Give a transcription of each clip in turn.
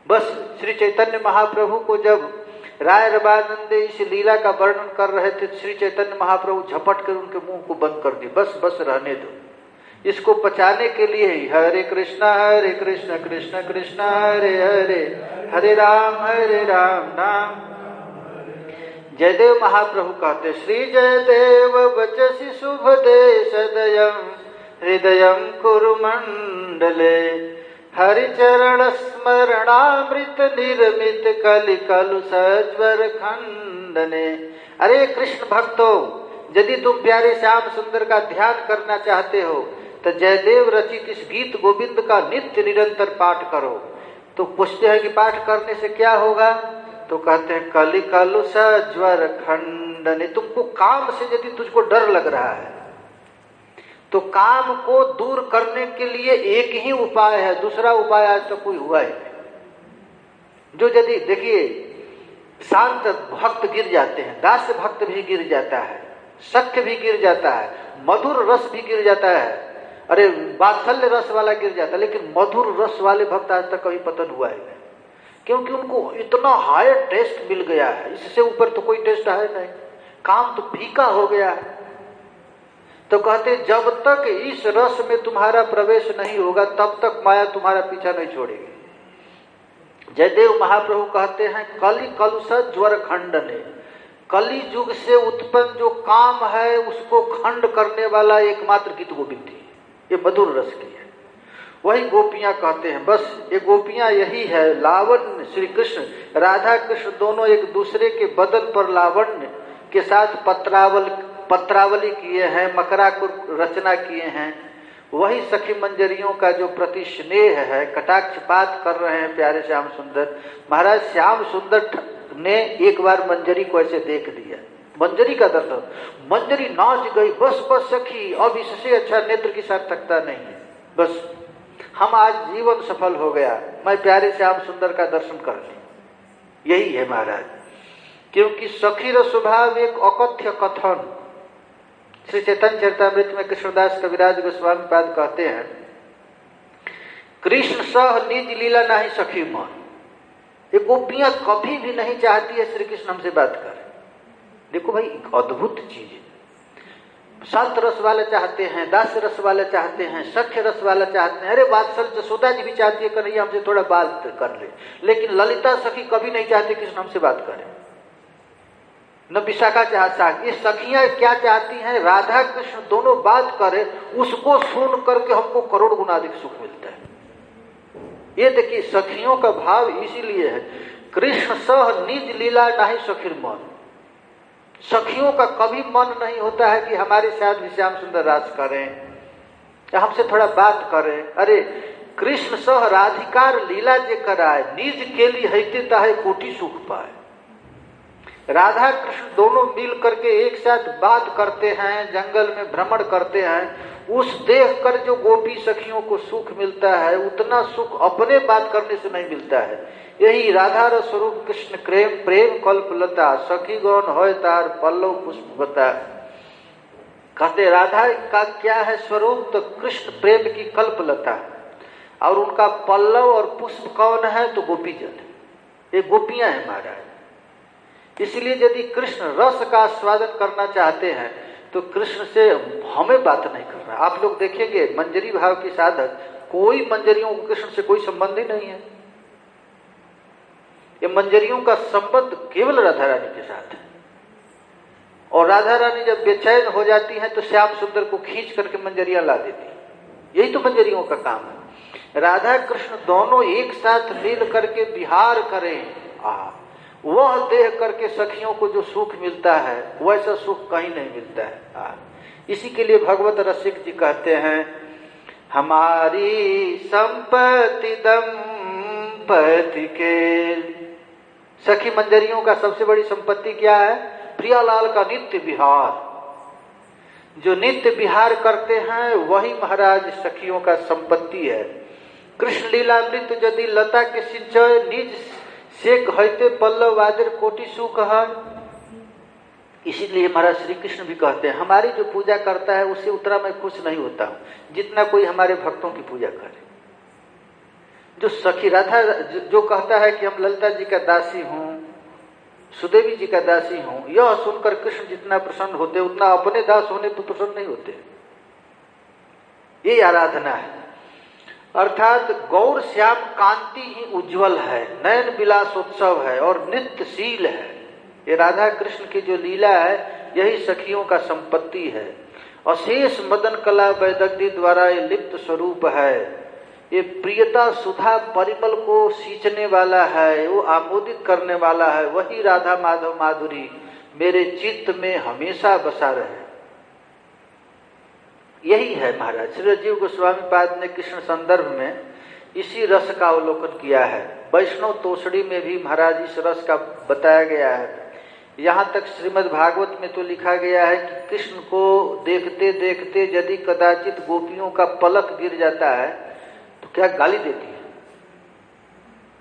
बस श्री चैतन्य महाप्रभु को जब राय रवानंदे इस लीला का वर्णन कर रहे थे, श्री चैतन्य महाप्रभु झपट कर उनके मुंह को बंद कर दिए, बस बस रहने दो। इसको पचाने के लिए ही हरे कृष्ण कृष्ण कृष्ण हरे हरे, हरे राम नाम। जयदेव महाप्रभु कहते, श्री जयदेव वचसि शुभ दे सदयम हृदयम कुरु मंडले, हरिचरण स्मरणामृत निर्मित कलि कलु सज्वर खंडने। अरे कृष्ण भक्तों, यदि तुम प्यारे श्याम सुंदर का ध्यान करना चाहते हो तो जयदेव रचित इस गीत गोविंद का नित्य निरंतर पाठ करो। तो पूछते हैं कि पाठ करने से क्या होगा? तो कहते हैं कलि कलु सज्वर खंडने। तुमको काम से यदि तुझको डर लग रहा है तो काम को दूर करने के लिए एक ही उपाय है, दूसरा उपाय आज तक कोई हुआ है जो यदि देखिए शांत भक्त गिर जाते हैं, दास्य भक्त भी गिर जाता है, सख्य भी गिर जाता है, मधुर रस भी गिर जाता है, अरे वात्सल्य रस वाला गिर जाता है, लेकिन मधुर रस वाले भक्त आज तक कभी पतन हुआ है, क्योंकि उनको इतना हायर टेस्ट मिल गया है, इससे ऊपर तो कोई टेस्ट है नहीं, काम तो फीका हो गया है। तो कहते जब तक इस रस में तुम्हारा प्रवेश नहीं होगा तब तक माया तुम्हारा पीछा नहीं छोड़ेगी। जयदेव महाप्रभु कहते हैं कलि कलुष ज्वर खंडने, कलि युग से उत्पन्न जो काम है उसको खंड करने वाला एकमात्र गीत गोविंद है, ये मधुर रस की है। वही गोपियां कहते हैं, बस ये गोपियां यही है, लावण्य श्री कृष्ण राधा कृष्ण दोनों एक दूसरे के बदन पर लावण्य के साथ पत्रावली किए हैं, मकरा को रचना किए हैं। वही सखी मंजरियों का जो प्रति स्नेह है, कटाक्षपात कर रहे हैं प्यारे श्याम सुंदर। महाराज श्याम सुंदर ने एक बार मंजरी को ऐसे देख लिया, मंजरी का दर्शन, मंजरी नाच गई, बस बस सखी अब इससे अच्छा नेत्र की सार्थकता नहीं है, बस हम आज जीवन सफल हो गया, मैं प्यारे श्याम सुंदर का दर्शन कर ली। यही है महाराज, क्योंकि सखी र स्वभाव एक अकथ्य कथन। श्री चैतन्य चरितामृत में कृष्णदास कविराज गोस्वामी पाद कहते हैं, कृष्ण सह निज लीला नहीं सखी मन। ये गोपियां कभी भी नहीं चाहती है श्री कृष्ण हमसे बात करें। देखो भाई, एक अद्भुत चीज है, संत रस वाले चाहते हैं, दास रस वाले चाहते हैं, सख्य रस वाला चाहते हैं, अरे वात्सल जसोदा जी भी चाहती है कन्हैया हमसे थोड़ा बात कर ले, लेकिन ललिता सखी कभी नहीं चाहती कृष्ण हमसे बात करे, न विशाखा चाहती। ये सखियां क्या चाहती हैं? राधा कृष्ण दोनों बात करें, उसको सुन करके हमको करोड़ गुना अधिक सुख मिलता है। ये देखिए सखियों का भाव इसीलिए है, कृष्ण सह निज लीला नहीं सखीर मन। सखियों का कभी मन नहीं होता है कि हमारे साथ भी श्याम सुंदर रास करें या हमसे थोड़ा बात करें। अरे कृष्ण सह राधिकार लीला जे कराए, निज के लिए हैते ताहे कोटि सुख पाए। राधा कृष्ण दोनों मिल करके एक साथ बात करते हैं, जंगल में भ्रमण करते हैं, उस देख कर जो गोपी सखियों को सुख मिलता है उतना सुख अपने बात करने से नहीं मिलता है। यही राधा र स्वरूप कृष्ण प्रेम कल्पलता, सखी गौन होय तार पल्लव पुष्प बता। कहते राधा का क्या है स्वरूप? तो कृष्ण प्रेम की कल्पलता है, और उनका पल्लव और पुष्प कौन है? तो गोपी जन, ये गोपियां हैं महाराज। इसलिए यदि कृष्ण रस का आस्वादन करना चाहते हैं तो कृष्ण से हमें बात नहीं करना। आप लोग देखेंगे मंजरी भाव के साधक, कोई मंजरियों को कृष्ण से कोई संबंध ही नहीं है। ये मंजरियों का संबंध केवल राधा रानी के साथ है, और राधा रानी जब बेचैन हो जाती हैं तो श्याम सुंदर को खींच करके मंजरियां ला देती हैं। यही तो मंजरियों का काम है। राधा कृष्ण दोनों एक साथ मिल करके विहार करें, वह देख करके सखियों को जो सुख मिलता है वैसा सुख कहीं नहीं मिलता है। इसी के लिए भगवत रसिक जी कहते हैं, हमारी संपत्ति दंपति के। सखी मंजरियों का सबसे बड़ी संपत्ति क्या है? प्रियालाल का नित्य विहार। जो नित्य विहार करते हैं वही महाराज सखियों का संपत्ति है। कृष्ण लीलामृत यदि लता के सिंचय निज से कहते पल्लव वादिर कोटि सुख है। इसीलिए महाराज श्री कृष्ण भी कहते हैं, हमारी जो पूजा करता है उससे उतना मैं खुश नहीं होता हूं जितना कोई हमारे भक्तों की पूजा करे। जो सखी राधा जो कहता है कि हम ललिता जी का दासी हूँ, सुदेवी जी का दासी हूँ, यह सुनकर कृष्ण जितना प्रसन्न होते उतना अपने दास होने पर प्रसन्न नहीं होते। ये आराधना है। अर्थात गौर श्याम कांति ही उज्जवल है, नयन विलासोत्सव है और नित्यशील है। ये राधा कृष्ण की जो लीला है यही सखियों का संपत्ति है। अशेष मदन कला वैदग्ध्य द्वारा ये लिप्त स्वरूप है। ये प्रियता सुधा परिमल को सींचने वाला है, वो आमोदित करने वाला है। वही राधा माधव माधुरी मेरे चित्त में हमेशा बसा रहे। यही है महाराज। श्री राजीव गोस्वामी पाद ने कृष्ण संदर्भ में इसी रस का अवलोकन किया है। वैष्णव तोषड़ी में भी महाराज इस रस का बताया गया है। यहाँ तक श्रीमद् भागवत में तो लिखा गया है कि कृष्ण को देखते देखते यदि कदाचित गोपियों का पलक गिर जाता है तो क्या गाली देती है।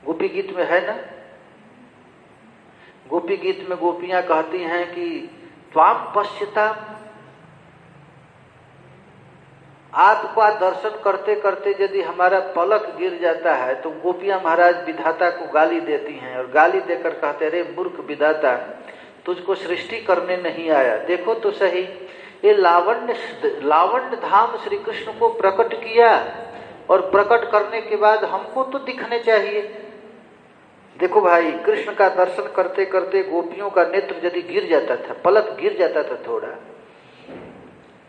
गोपी गीत में है ना, गोपी गीत में गोपियां कहती हैं कि त्वाम पश्यता, आपका दर्शन करते करते यदि हमारा पलक गिर जाता है तो गोपियां महाराज विधाता को गाली देती हैं और गाली देकर कहते, अरे मूर्ख विधाता, तुझको सृष्टि करने नहीं आया। देखो तो सही, ये लावण्य धाम श्री कृष्ण को प्रकट किया और प्रकट करने के बाद हमको तो दिखने चाहिए। देखो भाई, कृष्ण का दर्शन करते करते गोपियों का नेत्र यदि गिर जाता था, पलक गिर जाता था थोड़ा,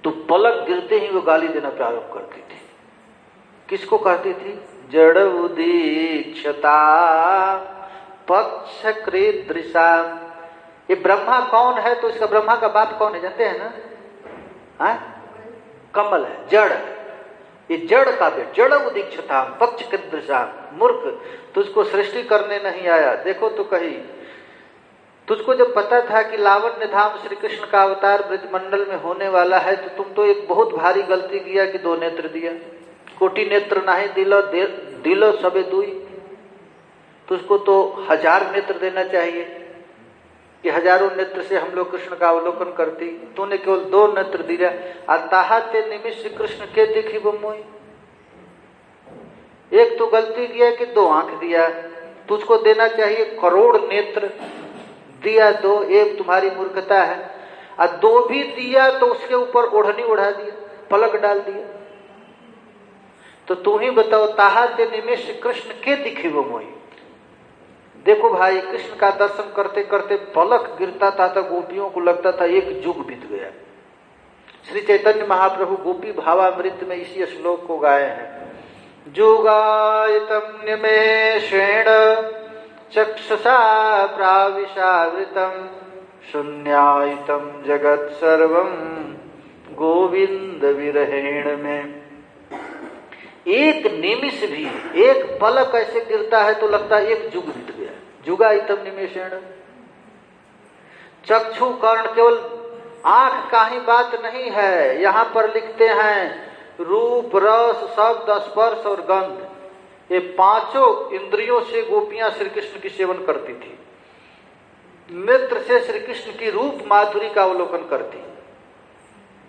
तो पलक गिरते ही वो गाली देना प्रारंभ करती थी। किसको कहती थी? जड़ उदीक्षता पक्ष कृदृशा। ये ब्रह्मा कौन है? तो इसका ब्रह्मा का बाप कौन है जानते हैं ना? कमल है, जड़। ये जड़ का भी जड़ उदीक्षता पक्ष कृदृशा। मूर्ख, तुझको सृष्टि करने नहीं आया। देखो तो कही, तुझको जब पता था कि लावण्य धाम श्री कृष्ण का अवतार ब्रजमंडल में होने वाला है तो तुम तो एक बहुत भारी गलती किया कि 2 नेत्र दिया। कोटि नेत्र नहीं दिलो सबे दुई। तुझको तो 1000 नेत्र देना चाहिए कि हजारों नेत्र से हम लोग कृष्ण का अवलोकन करती। तूने केवल 2 नेत्र दिया। अताहा ते निमिष कृष्ण के देखी वो मोई। एक तो गलती किया कि 2 आंख दिया, तुझको देना चाहिए करोड़ नेत्र, दिया 2, एक तुम्हारी मूर्खता है। और 2 भी दिया तो उसके ऊपर ओढ़नी उड़ा दिया, पलक डाल दिया। तो तू ही बताओ, ताहा ते निमेष कृष्ण के दिखे वो मोई। देखो भाई, कृष्ण का दर्शन करते करते पलक गिरता था तो गोपियों को लगता था एक युग बीत गया। श्री चैतन्य महाप्रभु गोपी भावामृत में इसी श्लोक को गाए हैं। जुगायतम निमेषेण चक्षुषा प्राविशावृतम शून्यायतम जगत सर्वम गोविंद विरहेण में। एक निमिष भी, एक पलक ऐसे गिरता है तो लगता है एक युग बीत गया। जुगायतम निमेषेण। चक्षु कर्ण केवल आंख का ही बात नहीं है। यहाँ पर लिखते हैं रूप रस शब्द स्पर्श और गंध, ये 5 इंद्रियों से गोपियां श्री कृष्ण की सेवन करती थी। नेत्र से श्री कृष्ण की रूप माधुरी का अवलोकन करती,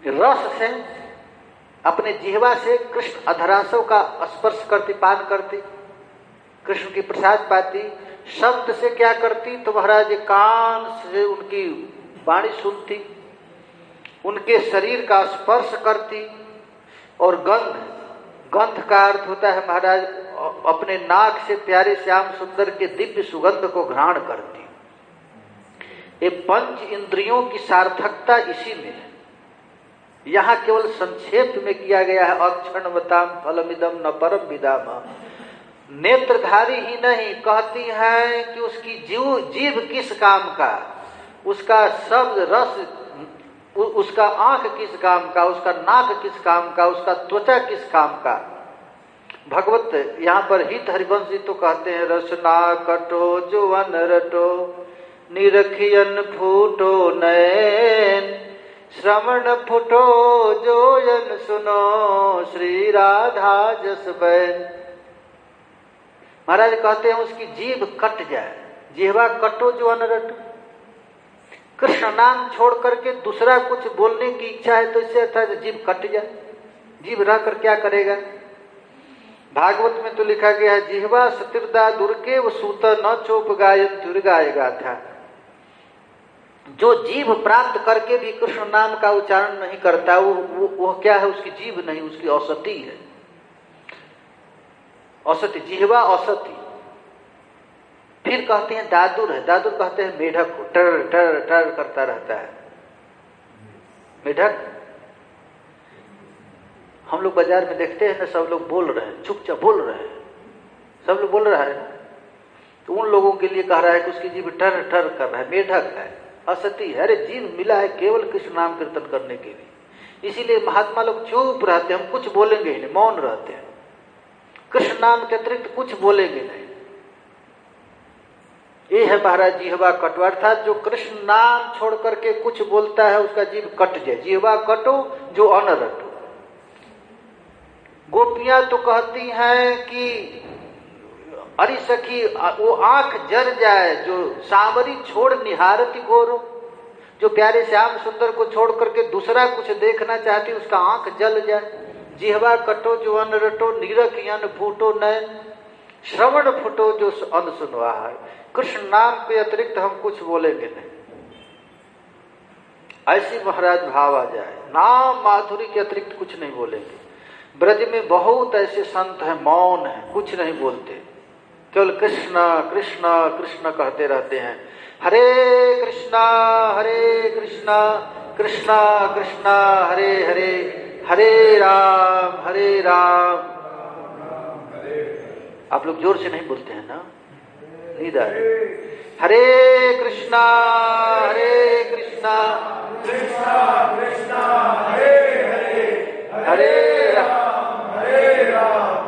रस से अपने जिह्वा से कृष्ण अधरासव का स्पर्श करती, पान करती, कृष्ण की प्रसाद पाती। शब्द से क्या करती? तो महाराज कान से उनकी वाणी सुनती, उनके शरीर का स्पर्श करती। और गंध का अर्थ होता है महाराज अपने नाक से प्यारे श्याम सुंदर के दिव्य सुगंध को घ्राण करती। ये 5 इंद्रियों की सार्थकता इसी में है। यहाँ केवल संक्षेप में किया गया है, अक्षणवताम फलमिदम न परम विदाम। नेत्रधारी ही नहीं, कहती है कि उसकी जीभ किस काम का, उसका शब्द रस, उसका आंख किस काम का, उसका नाक किस काम का, उसका त्वचा किस काम का। भगवत यहाँ पर हित हरिवंश जी तो कहते हैं, रसना कटो जो वन रटो निरखियन फूटो नयन श्रवण फुटो जोयन सुनो श्री राधा जस बैन। महाराज कहते हैं उसकी जीभ कट जाए, जिह्वा कटो जो अनरट। कृष्ण नाम छोड़ करके दूसरा कुछ बोलने की इच्छा है तो इससे अच्छा जीभ कट जाए। जीभ रह कर क्या करेगा? भागवत में तो लिखा गया है, जिह्वा सतिर्दा दुर्गे व सूत न चोप गायन दुर्गाय गाथा। जो जीभ प्राप्त करके भी कृष्ण नाम का उच्चारण नहीं करता, वो क्या है? उसकी जीभ नहीं, उसकी औसती है। औसती, जिह्वा औसती। फिर कहते हैं दादुर है, दादुर कहते हैं मेढक को, टर टर टर करता रहता है मेढक। हम लोग बाजार में देखते हैं ना, सब लोग बोल रहे हैं, चुपचाप बोल रहे हैं, सब लोग बोल रहा है ना, तो उन लोगों के लिए कह रहा है कि उसकी जीभ टर टर कर रहा है, मेढक है, असती है। अरे जीभ मिला है केवल कृष्ण नाम कीर्तन करने के लिए। इसीलिए महात्मा लोग चुप रहते हैं, हम कुछ बोलेंगे ही नहीं, मौन रहते हैं, कृष्ण नाम के अतिरिक्त कुछ बोलेंगे नहीं। ये है महाराज जिह्वा कटो, अर्थात जो कृष्ण नाम छोड़ करके कुछ बोलता है उसका जीभ कट जाए। जिह्वा कटो जो अन रटो। गोपियां तो कहती हैं कि अरे सखी वो आंख जर जाए जो सांवरी छोड़ निहारती गोरो। जो प्यारे श्याम सुंदर को छोड़ करके दूसरा कुछ देखना चाहती उसका आंख जल जाए। जिह्वा कटो जो अन रटो, नीरख अन फूटो नयन, श्रवण फुटो जो अन सुनवा है। कृष्ण नाम के अतिरिक्त हम कुछ बोलेंगे नहीं। ऐसी महाराज भाव आ जाए, नाम माधुरी के अतिरिक्त कुछ नहीं बोलेंगे। ब्रज में बहुत ऐसे संत हैं, मौन हैं, कुछ नहीं बोलते, केवल कृष्ण कृष्ण कृष्ण कहते रहते हैं। हरे कृष्णा कृष्णा कृष्णा हरे हरे, हरे राम आप लोग जोर से नहीं बोलते हैं ना, नींद आ रही। हरे कृष्णा कृष्णा कृष्णा हरे हरे, हरे राम